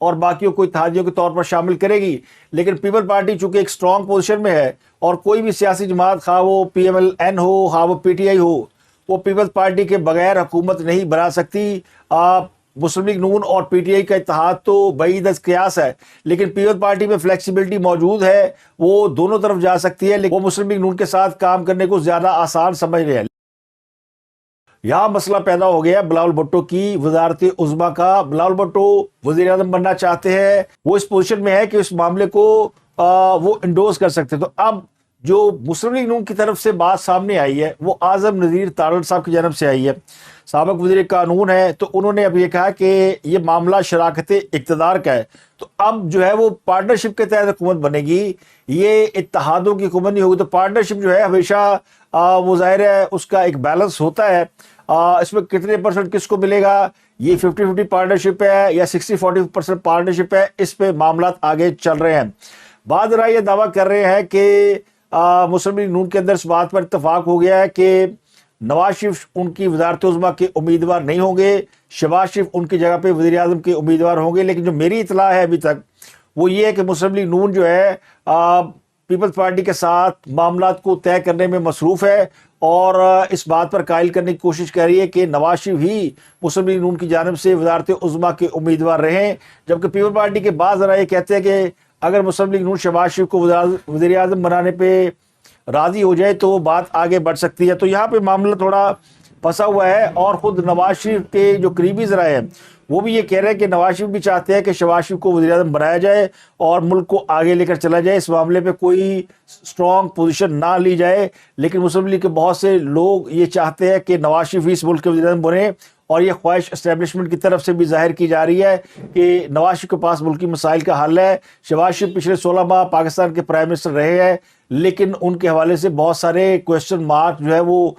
اور باقیوں کو اتحادیوں کے طور پر شامل کرے گی. لیکن پیپل پارٹی چونکہ ایک اسٹرانگ پوزیشن میں ہے اور کوئی بھی سیاسی جماعت خواہ وہ پی ایم ایل این ہو خواہ وہ پی ٹی آئی ہو, وہ پیپلز پارٹی کے بغیر حکومت نہیں بنا سکتی. مسلم لیگ نون اور پی ٹی آئی کا اتحاد تو بعید از قیاس ہے, لیکن پیپل پارٹی میں فلیکسیبلٹی موجود ہے, وہ دونوں طرف جا سکتی ہے, لیکن وہ مسلم لیگ نون کے ساتھ کام کرنے کو زیادہ آسان سمجھ رہے ہیں. یہاں مسئلہ پیدا ہو گیا بلاول بھٹو کی وزارت عظمیٰ کا. بلاول بھٹو وزیر اعظم بننا چاہتے ہیں, وہ اس پوزیشن میں ہے کہ اس معاملے کو وہ انڈورس کر سکتے. تو اب جو مسلم لیگ نون کی طرف سے بات سامنے آئی ہے وہ اعظم نذیر تارڑ صاحب کی جانب سے آئی ہے, سابق وزیر قانون ہے. تو انہوں نے اب یہ کہا کہ یہ معاملہ شراکت اقتدار کا ہے, تو اب جو ہے وہ پارٹنرشپ کے تحت حکومت بنے گی, یہ اتحادوں کی حکومت نہیں ہوگی. تو پارٹنرشپ جو ہے ہمیشہ وہ ظاہر ہے اس کا ایک بیلنس ہوتا ہے, اس میں کتنے پرسنٹ کس کو ملے گا, یہ 50-50 پارٹنرشپ ہے یا 60-40% پارٹنرشپ ہے, اس پہ معاملات آگے چل رہے ہیں. بعض رائے یہ دعویٰ کر رہے ہیں کہ مسلم لیگ نون کے اندر اس بات پر اتفاق ہو گیا ہے کہ نواز شریف ان کی وزارت عظمیٰ کے امیدوار نہیں ہوں گے, شہباز شریف ان کی جگہ پہ وزیر اعظم کے امیدوار ہوں گے. لیکن جو میری اطلاع ہے ابھی تک وہ یہ ہے کہ مسلم لیگ نون جو ہے پیپلز پارٹی کے ساتھ معاملات کو طے کرنے میں مصروف ہے اور اس بات پر قائل کرنے کی کوشش کر رہی ہے کہ نواز شریف ہی مسلم لیگ نون کی جانب سے وزارت عظمیٰ کے امیدوار رہیں. جبکہ پیپل پارٹی کے بعض ذرائع یہ کہتے ہیں کہ اگر مسلم لیگ نون شہباز شریف کو وزیر اعظم بنانے پہ راضی ہو جائے تو بات آگے بڑھ سکتی ہے. تو یہاں پہ معاملہ تھوڑا پھنسا ہوا ہے, اور خود نواز شریف کے جو قریبی ذرائع ہیں وہ بھی یہ کہہ رہے ہیں کہ نواز شریف بھی چاہتے ہیں کہ شہباز شریف کو وزیر اعظم بنایا جائے اور ملک کو آگے لے کر چلا جائے, اس معاملے پہ کوئی اسٹرانگ پوزیشن نہ لی جائے. لیکن مسلم لیگ کے بہت سے لوگ یہ چاہتے ہیں کہ نواز شریف اس ملک کے وزیر اعظم بنے, اور یہ خواہش اسٹیبلشمنٹ کی طرف سے بھی ظاہر کی جا رہی ہے کہ نواز شریف کے پاس ملکی مسائل کا حل ہے. شہباز شریف پچھلے 16 ماہ پاکستان کے پرائم منسٹر رہے ہیں, لیکن ان کے حوالے سے بہت سارے کویسچن مارک جو ہے وہ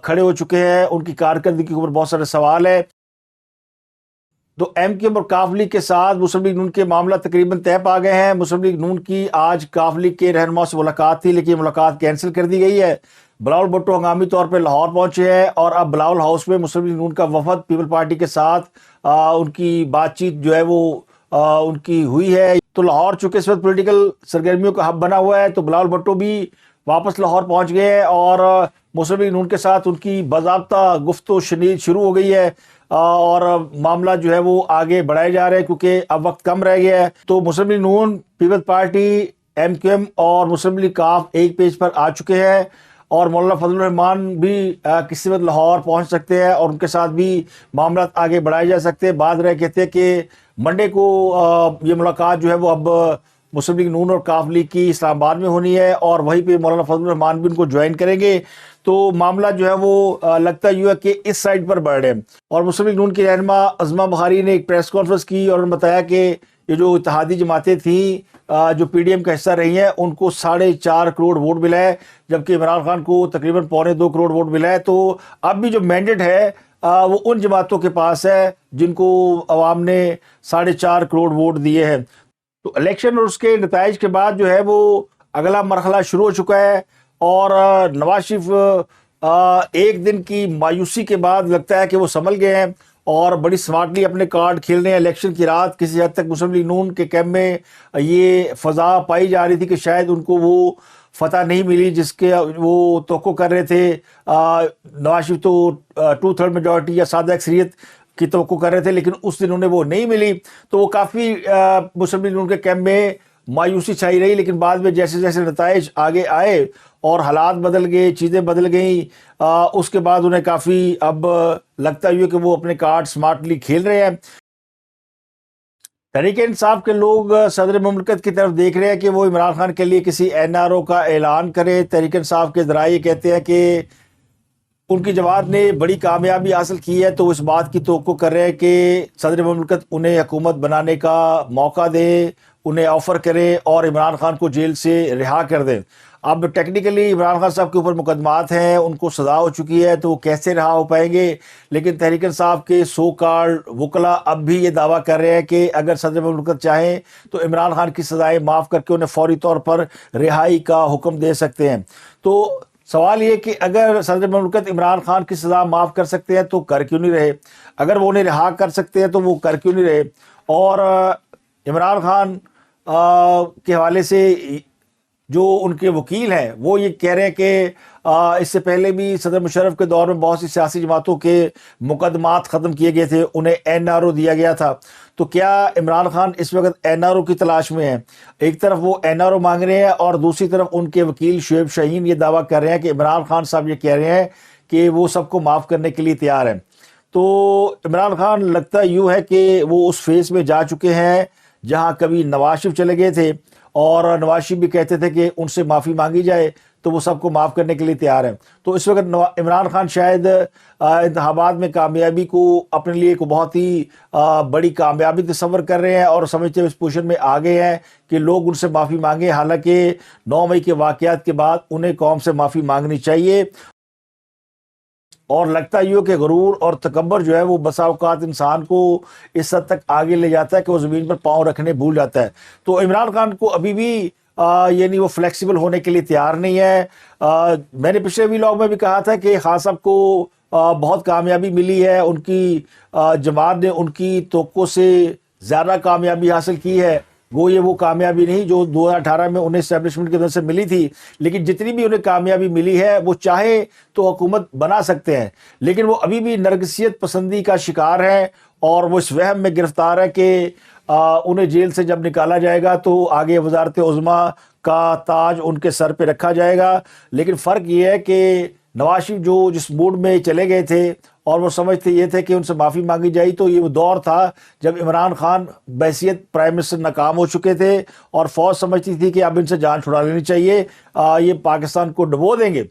کھڑے ہو چکے ہیں, ان کی کارکردگی کے اوپر بہت سارے سوال ہیں. تو ایم کیو ایم اور کاف لیگ کے ساتھ مسلم لیگ نون کے معاملہ تقریباً طے پا گئے ہیں. مسلم لیگ نون کی آج کاف لیگ کے رہنما سے ملاقات تھی, لیکن یہ ملاقات کینسل کر دی گئی ہے. بلاول بھٹو ہنگامی طور پہ لاہور پہنچے ہیں اور اب بلاول ہاؤس میں مسلم لیگ نون کا وفد پیپل پارٹی کے ساتھ ان کی بات چیت جو ہے وہ ان کی ہوئی ہے. تو لاہور چونکہ اس وقت پولیٹیکل سرگرمیوں کا ہب بنا ہوا ہے, تو بلاول بھٹو بھی واپس لاہور پہنچ گئے ہیں اور مسلم لیگ نون کے ساتھ ان کی باضابطہ گفت و شنید شروع ہو گئی ہے, اور معاملہ جو ہے وہ آگے بڑھائے جا رہے ہیں کیونکہ اب وقت کم رہ گیا ہے. تو Muslim League Noon, Peoples Party, M Q M اور مسلم لیگ کاف ایک پیج پر آ چکے ہیں, اور مولانا فضل الرحمان بھی کسی وقت لاہور پہنچ سکتے ہیں اور ان کے ساتھ بھی معاملات آگے بڑھائے جا سکتے ہیں. بعض رائے کہتے ہیں کہ منڈے کو یہ ملاقات جو ہے وہ اب مسلم لیگ نون اور کاف لیگ کی اسلام آباد میں ہونی ہے, اور وہیں پہ مولانا فضل الرحمان بھی ان کو جوائن کریں گے. تو معاملہ جو ہے وہ لگتا یوں ہے کہ اس سائڈ پر بڑھ رہے ہیں. اور مسلم لیگ نون کی رہنما عظمیٰ بخاری نے ایک پریس کانفرنس کی اور انہوں نے بتایا کہ یہ جو اتحادی جماعتیں تھیں جو پی ڈی ایم کا حصہ رہی ہیں ان کو 4.5 کروڑ ووٹ ملا ہے, جبکہ عمران خان کو تقریباً 2.25 کروڑ ووٹ ملا ہے. تو اب بھی جو مینڈیٹ ہے وہ ان جماعتوں کے پاس ہے جن کو عوام نے 4.5 کروڑ ووٹ دیے ہیں. تو الیکشن اور اس کے نتائج کے بعد جو ہے وہ اگلا مرحلہ شروع ہو چکا ہے, اور نواز شریف ایک دن کی مایوسی کے بعد لگتا ہے کہ وہ سنبھل گئے ہیں اور بڑی سمارٹلی اپنے کارڈ کھیل رہے ہیں. الیکشن کی رات کسی حد تک مسلم لیگ نون کے کیمپ میں یہ فضا پائی جا رہی تھی کہ شاید ان کو وہ فتح نہیں ملی جس کے وہ توقع کر رہے تھے. نواز شریف تو 2/3 میجورٹی یا سادہ اکثریت کی توقع کر رہے تھے, لیکن اس دن انہیں وہ نہیں ملی. تو وہ کافی مسلم لیگ نون کے کیمپ میں مایوسی چھائی رہی, لیکن بعد میں جیسے جیسے نتائج آگے آئے اور حالات بدل گئے, چیزیں بدل گئیں, اس کے بعد انہیں کافی اب لگتا ہے کہ وہ اپنے کارڈ سمارٹلی کھیل رہے ہیں. تحریک انصاف کے لوگ صدر مملکت کی طرف دیکھ رہے ہیں کہ وہ عمران خان کے لیے کسی این آر او کا اعلان کرے. تحریک انصاف کے ذرائع کہتے ہیں کہ ان کی جماعت نے بڑی کامیابی حاصل کی ہے, تو وہ اس بات کی توقع کر رہے ہیں کہ صدر مملکت انہیں حکومت بنانے کا موقع دے, انہیں آفر کرے اور عمران خان کو جیل سے رہا کر دیں. اب ٹیکنیکلی عمران خان صاحب کے اوپر مقدمات ہیں, ان کو سزا ہو چکی ہے, تو وہ کیسے رہا ہو پائیں گے. لیکن تحریک انصاف کے سو کالڈ وکلا اب بھی یہ دعویٰ کر رہے ہیں کہ اگر صدر مملکت چاہیں تو عمران خان کی سزائیں معاف کر کے انہیں فوری طور پر رہائی کا حکم دے سکتے ہیں. تو سوال یہ کہ اگر صدر مملکت عمران خان کی سزا معاف کر سکتے ہیں تو کر کیوں نہیں رہے, اگر وہ انہیں رہا کر سکتے ہیں تو وہ کر کیوں نہیں رہے. اور عمران خان کے حوالے سے جو ان کے وکیل ہیں وہ یہ کہہ رہے ہیں کہ اس سے پہلے بھی صدر مشرف کے دور میں بہت سی سیاسی جماعتوں کے مقدمات ختم کیے گئے تھے, انہیں NRO دیا گیا تھا. تو کیا عمران خان اس وقت NRO کی تلاش میں ہیں؟ ایک طرف وہ NRO مانگ رہے ہیں اور دوسری طرف ان کے وکیل شعیب شاہین یہ دعویٰ کر رہے ہیں کہ عمران خان صاحب یہ کہہ رہے ہیں کہ وہ سب کو معاف کرنے کے لیے تیار ہیں. تو عمران خان لگتا یوں ہے کہ وہ اس فیز میں جا چکے ہیں جہاں کبھی نواز شریف چلے گئے تھے اور نواز شریف بھی کہتے تھے کہ ان سے معافی مانگی جائے تو وہ سب کو معاف کرنے کے لیے تیار ہیں. تو اس وقت عمران خان شاید انتخابات میں کامیابی کو اپنے لیے ایک بہت ہی بڑی کامیابی تصور کر رہے ہیں اور سمجھتے ہوئے اس پوزیشن میں آ گئے ہیں کہ لوگ ان سے معافی مانگیں, حالانکہ 9 مئی کے واقعات کے بعد انہیں قوم سے معافی مانگنی چاہیے. اور لگتا یہ کہ غرور اور تکبر جو ہے وہ بسا اوقات انسان کو اس حد تک آگے لے جاتا ہے کہ وہ زمین پر پاؤں رکھنے بھول جاتا ہے. تو عمران خان کو ابھی بھی یعنی وہ فلیکسیبل ہونے کے لیے تیار نہیں ہے. میں نے پچھلے ویلاگ میں بھی کہا تھا کہ خان صاحب کو بہت کامیابی ملی ہے, ان کی جماعت نے ان کی توقع سے زیادہ کامیابی حاصل کی ہے. وہ یہ وہ کامیابی نہیں جو 2018 میں انہیں اسٹیبلشمنٹ کی طرف سے ملی تھی, لیکن جتنی بھی انہیں کامیابی ملی ہے وہ چاہے تو حکومت بنا سکتے ہیں, لیکن وہ ابھی بھی نرگسیت پسندی کا شکار ہیں اور وہ اس وہم میں گرفتار ہے کہ انہیں جیل سے جب نکالا جائے گا تو آگے وزارت عظمیٰ کا تاج ان کے سر پہ رکھا جائے گا. لیکن فرق یہ ہے کہ نواز شریف جو جس موڈ میں چلے گئے تھے اور وہ سمجھتے یہ تھے کہ ان سے معافی مانگی جائے, تو یہ وہ دور تھا جب عمران خان بحیثیت پرائم منسٹر ناکام ہو چکے تھے اور فوج سمجھتی تھی کہ اب ان سے جان چھڑا لینی چاہیے, یہ پاکستان کو ڈبو دیں گے.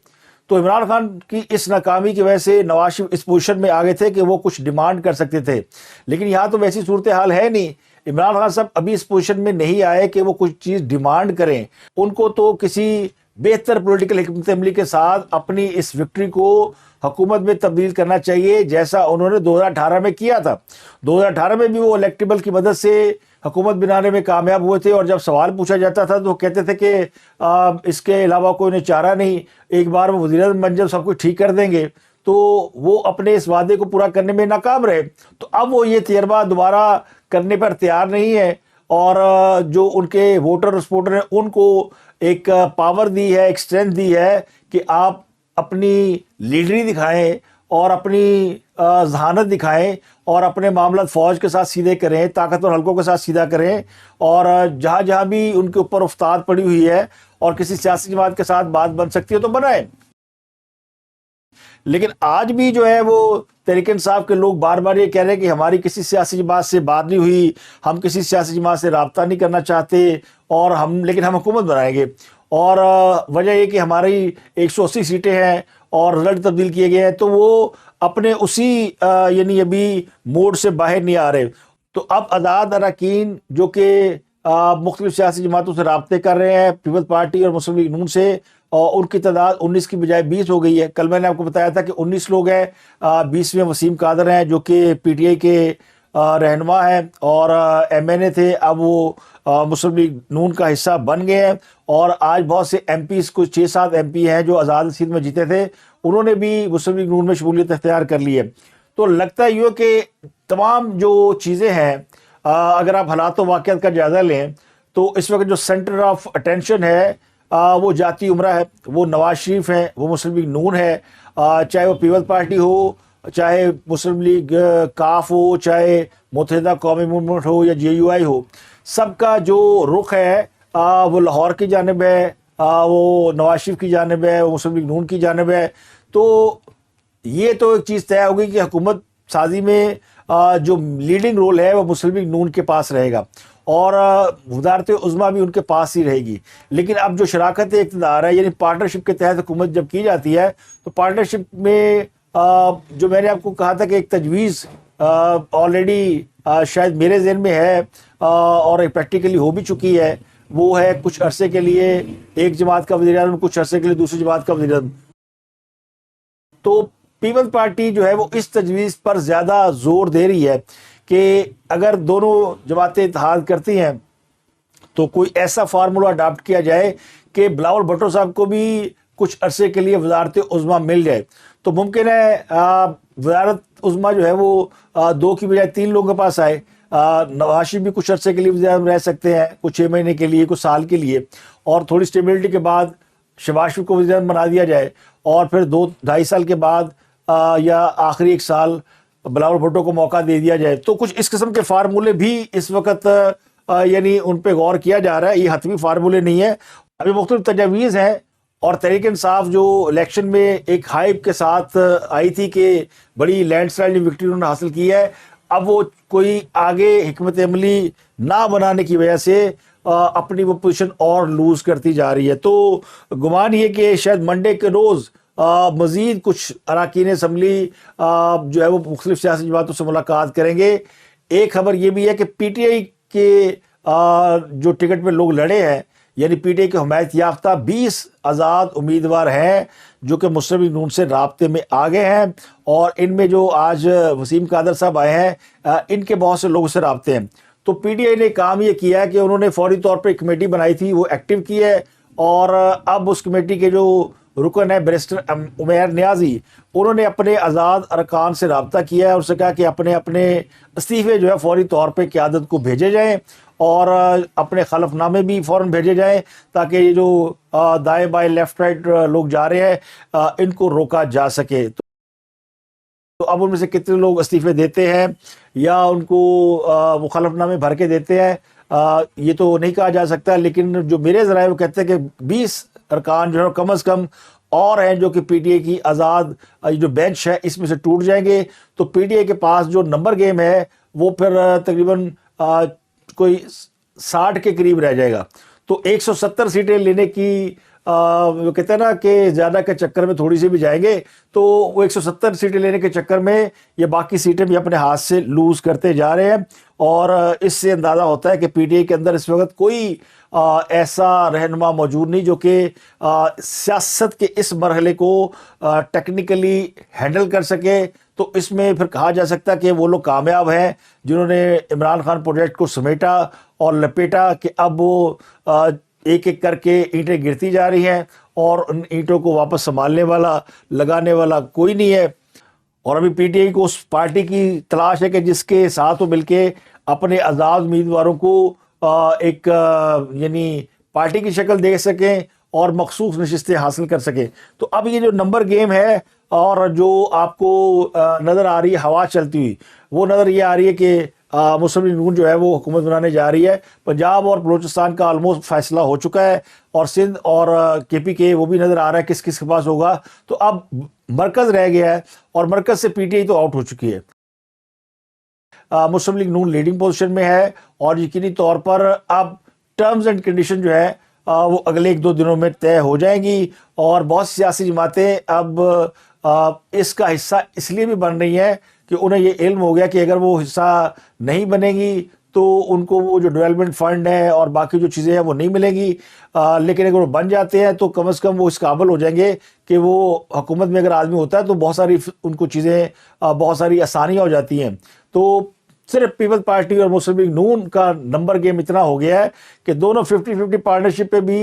تو عمران خان کی اس ناکامی کی وجہ سے نواز شریف اس پوزیشن میں آ گئے تھے کہ وہ کچھ ڈیمانڈ کر سکتے تھے, لیکن یہاں تو ویسی صورتحال ہے نہیں. عمران خان صاحب ابھی اس پوزیشن میں نہیں آئے کہ وہ کچھ چیز ڈیمانڈ کریں. ان کو تو کسی بہتر پولیٹیکل حکمت عملی کے ساتھ اپنی اس وکٹری کو حکومت میں تبدیل کرنا چاہیے, جیسا انہوں نے 2018 میں کیا تھا. 2018 میں بھی وہ الیکٹیبل کی مدد سے حکومت بنانے میں کامیاب ہوئے تھے, اور جب سوال پوچھا جاتا تھا تو وہ کہتے تھے کہ اس کے علاوہ کوئی انہیں چارہ نہیں, ایک بار وہ وزیر اعظم بن جائے سب کچھ ٹھیک کر دیں گے. تو وہ اپنے اس وعدے کو پورا کرنے میں ناکام رہے. تو اب وہ یہ تجربہ دوبارہ کرنے پر تیار نہیں ہے, اور جو ان کے ووٹر سپورٹر ہیں ان کو ایک پاور دی ہے, ایک اسٹرینتھ دی ہے کہ آپ اپنی لیڈری دکھائیں اور اپنی ذہانت دکھائیں اور اپنے معاملات فوج کے ساتھ سیدھے کریں, طاقتور حلقوں کے ساتھ سیدھا کریں, اور جہاں جہاں بھی ان کے اوپر افتاد پڑی ہوئی ہے اور کسی سیاسی جماعت کے ساتھ بات بن سکتی ہے تو بنائیں. لیکن آج بھی جو ہے وہ تحریک انصاف کے لوگ بار بار یہ کہہ رہے ہیں کہ ہماری کسی سیاسی جماعت سے بات نہیں ہوئی, ہم کسی سیاسی جماعت سے رابطہ نہیں کرنا چاہتے, اور لیکن ہم حکومت بنائیں گے. اور وجہ یہ کہ ہماری 180 سیٹیں ہیں اور رزلٹ تبدیل کیے گئے ہیں, تو وہ اپنے اسی یعنی ابھی موڈ سے باہر نہیں آ رہے. تو اب آزاد اراکین جو کہ مختلف سیاسی جماعتوں سے رابطے کر رہے ہیں, پیپلز پارٹی اور مسلم لیگ نون سے, اور ان کی تعداد 19 کی بجائے 20 ہو گئی ہے. کل میں نے آپ کو بتایا تھا کہ 19 لوگ ہیں, 20 میں وسیم قادر ہیں جو کہ PTI کے رہنما ہیں اور MNA تھے, اب وہ مسلم لیگ نون کا حصہ بن گئے ہیں. اور آج بہت سے MPs, کچھ 6-7 MP ہیں جو آزاد سندھ میں جیتے تھے, انہوں نے بھی مسلم لیگ نون میں شمولیت اختیار کر لی ہے. تو لگتا ہے یہ کہ تمام جو چیزیں ہیں, اگر آپ حالات و واقعات کا جائزہ لیں تو اس وقت جو سینٹر آف اٹینشن ہے وہ جاتی عمرہ ہے, وہ نواز شریف ہیں, وہ مسلم لیگ نون ہے, چاہے وہ پیپلز پارٹی ہو, چاہے مسلم لیگ کاف ہو, چاہے متحدہ قومی موومنٹ ہو یا JUI ہو, سب کا جو رخ ہے وہ لاہور کی جانب ہے, وہ نواز شریف کی جانب ہے, وہ مسلم لیگ نون کی جانب ہے. تو یہ تو ایک چیز طے ہوگی کہ حکومت سازی میں جو لیڈنگ رول ہے وہ مسلم لیگ نون کے پاس رہے گا, اور وزارت عظمیٰ بھی ان کے پاس ہی رہے گی. لیکن اب جو شراکت اقتدار ہے, یعنی پارٹنرشپ کے تحت حکومت جب کی جاتی ہے, تو پارٹنرشپ میں جو میں نے آپ کو کہا تھا کہ ایک تجویز آلریڈی شاید میرے ذہن میں ہے اور ایک پریکٹیکلی ہو بھی چکی ہے, وہ ہے کچھ عرصے کے لیے ایک جماعت کا وزیر اعظم, کچھ عرصے کے لیے دوسری جماعت کا وزیر اعظم. تو پیپلز پارٹی جو ہے وہ اس تجویز پر زیادہ زور دے رہی ہے کہ اگر دونوں جماعتیں اتحاد کرتی ہیں تو کوئی ایسا فارمولہ اڈاپٹ کیا جائے کہ بلاول بھٹو صاحب کو بھی کچھ عرصے کے لیے وزارت عظمیٰ مل جائے. تو ممکن ہے وزارت عظمیٰ جو ہے وہ 2 کی بجائے 3 لوگوں کے پاس آئے, نواز شریف بھی کچھ عرصے کے لیے وزیر اعظم رہ سکتے ہیں, کچھ 6 مہینے کے لیے, کچھ سال کے لیے, اور تھوڑی اسٹیبلٹی کے بعد شہباز شریف کو وزیر اعظم بنا دیا جائے, اور پھر 2-2.5 سال کے بعد یا آخری 1 سال بلاول بھٹو کو موقع دے دیا جائے. تو کچھ اس قسم کے فارمولے بھی اس وقت یعنی ان پہ غور کیا جا رہا ہے. یہ حتمی فارمولے نہیں ہیں, ابھی مختلف تجاویز ہیں. اور تحریک انصاف جو الیکشن میں ایک ہائپ کے ساتھ آئی تھی کہ بڑی لینڈ سلائڈ وکٹری انہوں نے حاصل کی ہے, اب وہ کوئی آگے حکمت عملی نہ بنانے کی وجہ سے اپنی وہ پوزیشن اور لوز کرتی جا رہی ہے. تو گمان یہ کہ شاید منڈے کے روز مزید کچھ اراکین اسمبلی جو ہے وہ مختلف سیاسی جماعتوں سے ملاقات کریں گے. ایک خبر یہ بھی ہے کہ پی ٹی آئی کے جو ٹکٹ پہ لوگ لڑے ہیں, یعنی پی ٹی آئی کے حمایت یافتہ 20 آزاد امیدوار ہیں جو کہ مسلم لیگ نون سے رابطے میں آ گئے ہیں, اور ان میں جو آج وسیم قادر صاحب آئے ہیں ان کے بہت سے لوگوں سے رابطے ہیں. تو پی ٹی آئی نے کام یہ کیا ہے کہ انہوں نے فوری طور پہ ایک کمیٹی بنائی تھی, وہ ایکٹیو کی ہے, اور اب اس کمیٹی کے جو رکن ہے بیرسٹر عمیر نیازی, انہوں نے اپنے آزاد ارکان سے رابطہ کیا ہے, اور سے کہا کہ اپنے اپنے استعفے جو ہے فوری طور پہ قیادت کو بھیجے جائیں, اور اپنے خلف نامے بھی فوراً بھیجے جائیں تاکہ یہ جو دائیں بائیں لیفٹ رائٹ لوگ جا رہے ہیں ان کو روکا جا سکے. تو اب ان میں سے کتنے لوگ استعفے دیتے ہیں یا ان کو وہ خلف نامے بھر کے دیتے ہیں یہ تو نہیں کہا جا سکتا, لیکن جو میرے ذرائع وہ کہتے ہیں کہ 20 ارکان جو ہے کم از کم اور ہیں جو کہ پی ٹی آئی کی آزاد جو بینچ ہے اس میں سے ٹوٹ جائیں گے. تو پی ٹی آئی کے پاس جو نمبر گیم ہے وہ پھر تقریباً کوئی 60 کے قریب رہ جائے گا. تو 170 سیٹیں لینے کی وہ کہتے ہیں نا کہ زیادہ کے چکر میں تھوڑی سی بھی جائیں گے, تو وہ 170 سیٹیں لینے کے چکر میں یہ باقی سیٹیں بھی اپنے ہاتھ سے لوز کرتے جا رہے ہیں. اور اس سے اندازہ ہوتا ہے کہ پی ٹی آئی کے اندر اس وقت کوئی ایسا رہنما موجود نہیں جو کہ سیاست کے اس مرحلے کو ٹیکنیکلی ہینڈل کر سکے. تو اس میں پھر کہا جا سکتا ہے کہ وہ لوگ کامیاب ہیں جنہوں نے عمران خان پروجیکٹ کو سمیٹا اور لپیٹا کہ اب وہ ایک ایک کر کے اینٹیں گرتی جا رہی ہیں, اور ان اینٹوں کو واپس سنبھالنے والا لگانے والا کوئی نہیں ہے. اور ابھی پی ٹی آئی کو اس پارٹی کی تلاش ہے کہ جس کے ساتھ وہ مل کے اپنے آزاد امیدواروں کو ایک یعنی پارٹی کی شکل دے سکیں اور مخصوص نشستیں حاصل کر سکیں. تو اب یہ جو نمبر گیم ہے اور جو آپ کو نظر آ رہی ہے ہوا چلتی ہوئی, وہ نظر یہ آ رہی ہے کہ مسلم لیگ نون جو ہے وہ حکومت بنانے جا رہی ہے. پنجاب اور بلوچستان کا آلموسٹ فیصلہ ہو چکا ہے, اور سندھ اور کے پی کے وہ بھی نظر آ رہا ہے کس کس کے پاس ہوگا. تو اب مرکز رہ گیا ہے, اور مرکز سے پی ٹی آئی تو آؤٹ ہو چکی ہے. مسلم لیگ نون لیڈنگ پوزیشن میں ہے, اور یقینی طور پر اب ٹرمز اینڈ کنڈیشن جو ہے وہ اگلے 1-2 دنوں میں طے ہو جائیں گی. اور بہت سیاسی جماعتیں اب اس کا حصہ اس لیے بھی بن رہی ہیں کہ انہیں یہ علم ہو گیا کہ اگر وہ حصہ نہیں بنے گی تو ان کو وہ جو ڈیولپمنٹ فنڈ ہے اور باقی جو چیزیں ہیں وہ نہیں ملیں گی. لیکن اگر وہ بن جاتے ہیں تو کم از کم وہ اس قابل ہو جائیں گے کہ وہ حکومت میں اگر آدمی ہوتا ہے تو بہت ساری ان کو چیزیں بہت ساری آسانیاں ہو جاتی ہیں. تو صرف پیپل پارٹی اور مسلم لیگ نون کا نمبر گیم اتنا ہو گیا ہے کہ دونوں 50-50 پارٹنرشپ پہ بھی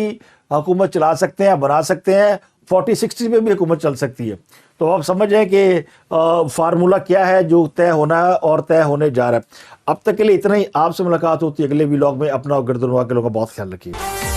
حکومت چلا سکتے ہیں, بنا سکتے ہیں, 40-60 پہ بھی حکومت چل سکتی ہے. تو آپ سمجھیں کہ فارمولہ کیا ہے جو طے ہونا ہے اور طے ہونے جا رہا ہے. اب تک کے لیے اتنا ہی. آپ سے ملاقات ہوتی ہے اگلے ولاگ میں. اپنا اور گردنوا کے لوگوں کا بہت خیال رکھیے.